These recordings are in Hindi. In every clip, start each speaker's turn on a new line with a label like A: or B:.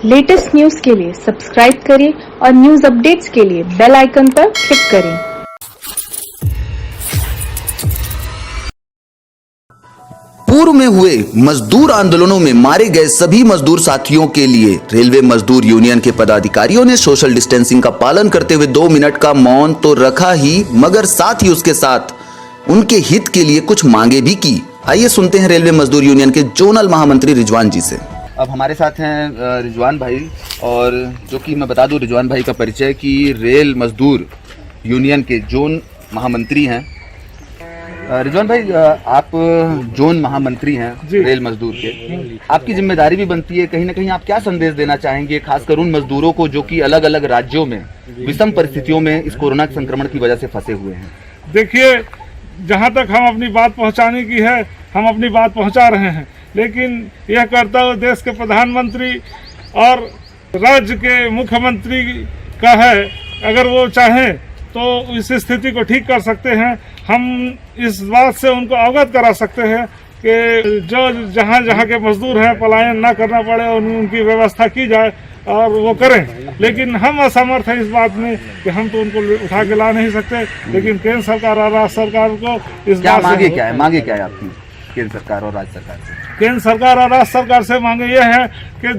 A: लेटेस्ट न्यूज के लिए सब्सक्राइब करें और न्यूज अपडेट्स के लिए बेल आइकन पर क्लिक करें।
B: पूर्व में हुए मजदूर आंदोलनों में मारे गए सभी मजदूर साथियों के लिए रेलवे मजदूर यूनियन के पदाधिकारियों ने सोशल डिस्टेंसिंग का पालन करते हुए 2 मिनट का मौन तो रखा ही, मगर साथ ही उसके साथ उनके हित के लिए कुछ मांगे भी की। आइए सुनते हैं रेलवे मजदूर यूनियन के जोनल महामंत्री रिजवान जी से।
C: अब हमारे साथ हैं रिजवान भाई, और जो कि मैं बता दूं रिजवान भाई का परिचय कि रेल मजदूर यूनियन के जोन महामंत्री हैं। रिजवान भाई, आप जोन महामंत्री हैं रेल मजदूर के, आपकी जिम्मेदारी भी बनती है, कहीं ना कहीं आप क्या संदेश देना चाहेंगे खासकर उन मजदूरों को जो कि अलग अलग राज्यों में विषम परिस्थितियों में इस कोरोना संक्रमण की वजह से फंसे हुए हैं?
D: देखिए, जहाँ तक हम अपनी बात पहुँचाने की है हम अपनी बात पहुँचा रहे हैं, लेकिन यह करता हुआ देश के प्रधानमंत्री और राज्य के मुख्यमंत्री का है। अगर वो चाहें तो इस स्थिति को ठीक कर सकते हैं। हम इस बात से उनको अवगत करा सकते हैं कि जो जहाँ जहाँ के मजदूर हैं पलायन ना करना पड़े और उनकी व्यवस्था की जाए और वो करें। लेकिन हम असमर्थ हैं इस बात में कि हम तो उनको उठा के ला नहीं सकते। लेकिन केंद्र सरकार और राज्य सरकार को इस बात
C: मांगे क्या है आपकी केंद्र सरकार और राज्य सरकार से?
D: केंद्र सरकार और राज्य सरकार से मांगे ये है कि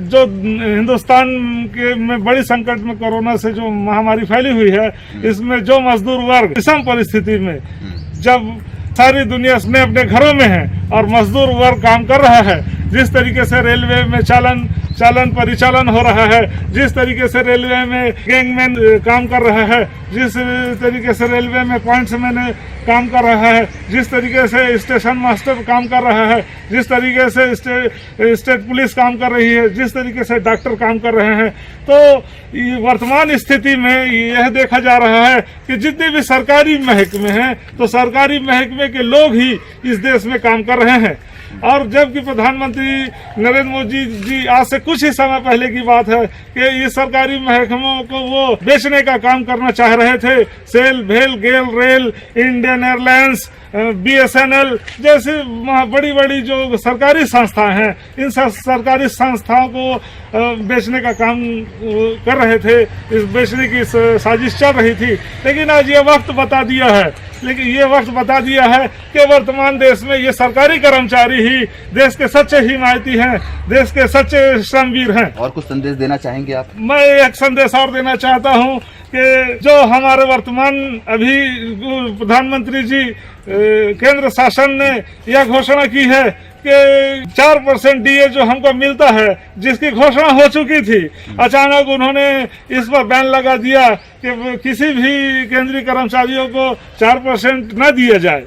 D: जो हिंदुस्तान के में बड़ी संकट में कोरोना से जो महामारी फैली हुई है, इसमें जो मजदूर वर्ग विषम परिस्थिति में, जब सारी दुनिया अपने अपने घरों में है और मजदूर वर्ग काम कर रहा है, जिस तरीके से रेलवे में चालन परिचालन हो रहा है, जिस तरीके से रेलवे में गैंगमैन काम कर रहा है, जिस तरीके से रेलवे में पॉइंट्समैन काम कर रहा है, जिस तरीके से स्टेशन मास्टर काम कर रहा है, जिस तरीके से स्टेट पुलिस काम कर रही है, जिस तरीके से डॉक्टर काम कर रहे हैं, तो वर्तमान स्थिति में यह देखा जा रहा है कि जितने भी सरकारी महकमे हैं तो सरकारी महकमे के लोग ही इस देश में काम कर रहे हैं। और जबकि प्रधानमंत्री नरेंद्र मोदी जी आज से कुछ ही समय पहले की बात है कि ये सरकारी महकमों को वो बेचने का काम करना चाह रहे थे। सेल, भेल, गेल, रेल, इंडियन एयरलाइंस, BSNL जैसी बड़ी बड़ी जो सरकारी संस्थाएं हैं, इन सरकारी संस्थाओं को बेचने का काम कर रहे थे। इस बेचने की साजिश चल रही थी। लेकिन आज ये वक्त बता दिया है कि वर्तमान देश में ये सरकारी कर्मचारी ही देश के सच्चे हिमायती हैं, देश के सच्चे श्रमवीर हैं।
C: और कुछ संदेश देना चाहेंगे आप?
D: मैं एक संदेश और देना चाहता हूँ कि जो हमारे वर्तमान अभी प्रधानमंत्री जी केंद्र शासन ने यह घोषणा की है कि 4% DA जो हमको मिलता है, जिसकी घोषणा हो चुकी थी, अचानक उन्होंने इस पर बैन लगा दिया कि किसी भी केंद्रीय कर्मचारियों को 4% न दिया जाए।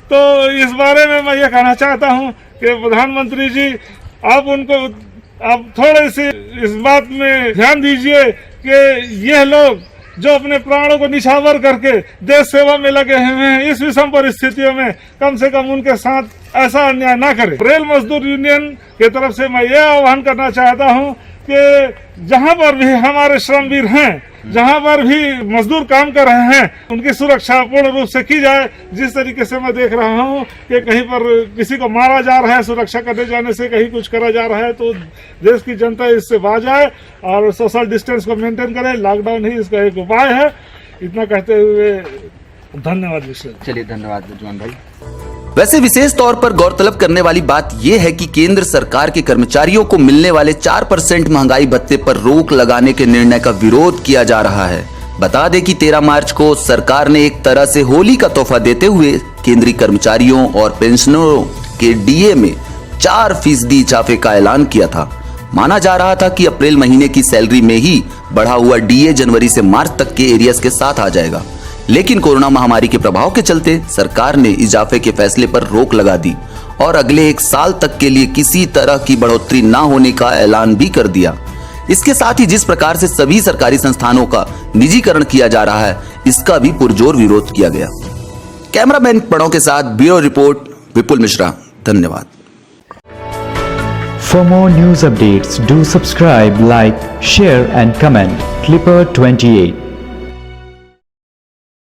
D: तो इस बारे में मैं ये कहना चाहता हूँ कि प्रधानमंत्री जी आप थोड़े से इस बात में ध्यान दीजिए कि यह लोग जो अपने प्राणों को निछावर करके देश सेवा में लगे हुए हैं, इस विषम परिस्थितियों में कम से कम उनके साथ ऐसा अन्याय ना करें। रेल मजदूर यूनियन की तरफ से मैं ये आह्वान करना चाहता हूँ कि जहाँ पर भी हमारे श्रमवीर हैं, जहाँ पर भी मजदूर काम कर रहे हैं, उनकी सुरक्षा पूर्ण रूप से की जाए। जिस तरीके से मैं देख रहा हूँ कि कहीं पर किसी को मारा जा रहा है सुरक्षा करने जाने से, कहीं कुछ करा जा रहा है, तो देश की जनता इससे बाज आए और सोशल डिस्टेंस को मेंटेन करे। लॉकडाउन ही इसका एक उपाय है। इतना कहते हुए धन्यवाद।
C: चलिए, धन्यवाद रिजवान भाई।
B: वैसे विशेष तौर पर गौरतलब करने वाली बात यह है कि केंद्र सरकार के कर्मचारियों को मिलने वाले 4% महंगाई भत्ते पर रोक लगाने के निर्णय का विरोध किया जा रहा है। बता दें कि 13 मार्च को सरकार ने एक तरह से होली का तोहफा देते हुए केंद्रीय कर्मचारियों और पेंशनरों के DA में 4% इजाफे का ऐलान किया था। माना जा रहा था कि अप्रैल महीने की सैलरी में ही बढ़ा हुआ DA जनवरी से मार्च तक के एरियर्स के साथ आ जाएगा। लेकिन कोरोना महामारी के प्रभाव के चलते सरकार ने इजाफे के फैसले पर रोक लगा दी और अगले 1 साल तक के लिए किसी तरह की बढ़ोतरी न होने का ऐलान भी कर दिया। इसके साथ ही जिस प्रकार से सभी सरकारी संस्थानों का निजीकरण किया जा रहा है, इसका भी पुरजोर विरोध किया गया। कैमरामैन प्रणव के साथ ब्यूरो रिपोर्ट विपुल मिश्रा। धन्यवाद।
E: For more news updates, do subscribe, like, share and comment. Clipper 28